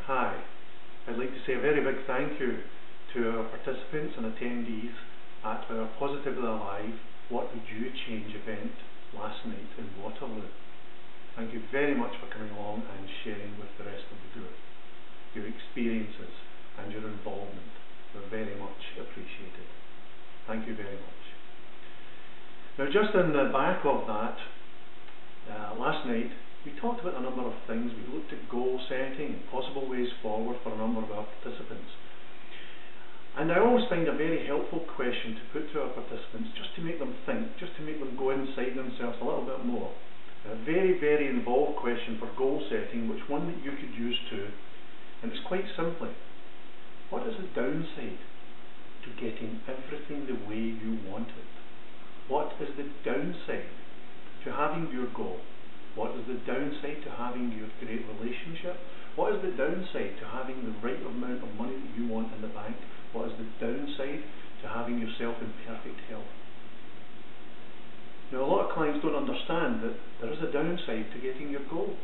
Hi, I'd like to say a very big thank you to our participants and attendees at our Positively Alive What Would You Change event last night in Waterloo. Thank you very much for coming along and sharing with the rest of the group your experiences and your involvement. They're very much appreciated. Thank you very much. Now, just in the back of that, last night we talked about a number of things. We looked at goal setting, possible ways forward for a number of our participants. And I always find a very helpful question to put to our participants, just to make them think, just to make them go inside themselves a little bit more. A very, very involved question for goal setting, which one that you could use too. And it's quite simply, what is the downside to getting everything the way you want it? What is the downside to having your goal? What is the downside to having your great relationship? What is the downside to having the right amount of money that you want in the bank? What is the downside to having yourself in perfect health? Now, a lot of clients don't understand that there is a downside to getting your goal.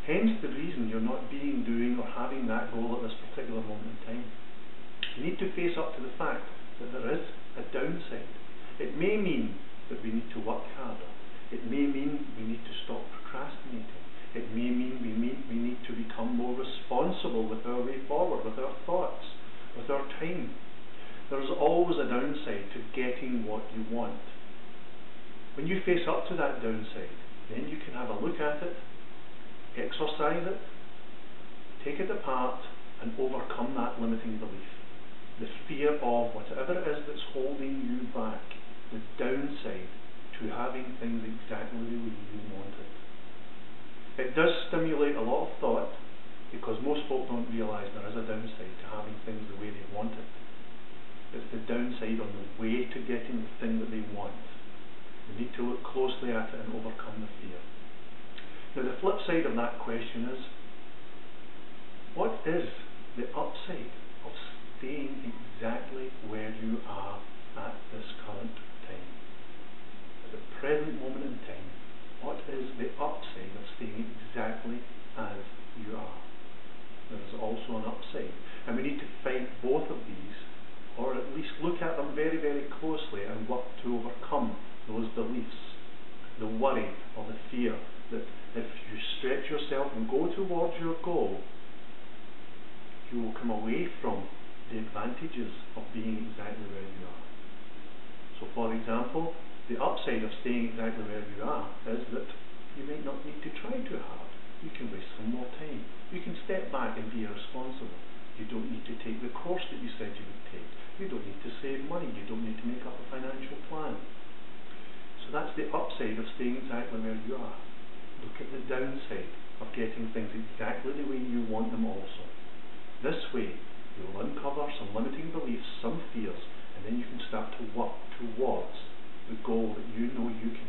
Hence the reason you're not doing or having that goal at this particular moment in time. You need to face up to the fact that there is a downside. It may mean that we need to work harder. It may mean we need to stop procrastinating. It may mean we need to become more responsible with our way forward, with our thoughts, with our time. There's always a downside to getting what you want. When you face up to that downside, then you can have a look at it, exercise it, take it apart, and overcome that limiting belief. The fear of whatever it is that's holding you back, the downside to having things exactly the way you want it. It does stimulate a lot of thought, because most folk don't realise there is a downside to having things the way they want it. It's the downside on the way to getting the thing that they want. We need to look closely at it and overcome the fear. Now, the flip side of that question is, what is the upside of staying exactly where you are at this current time? At the present moment in time, what is the upside of staying exactly as you are? There is also an upside, and we need to fight both of these, or at least look at them very, very closely and work to overcome those beliefs, the worry or the fear that if you stretch yourself and go towards your goal, you will come away from the advantages of being exactly where you are. So, for example, the upside of staying exactly where you are is that you might not need to try too hard. You can waste some more time. You can step back and be responsible. You don't need to take the course that you said you would take. You don't need to save money. You don't need to make up a financial plan. So that's the upside of staying exactly where you are. Look at the downside of getting things exactly the way you want them also. This way, you will uncover some limiting beliefs, some fears, and then you can start to work towards the goal that you know you can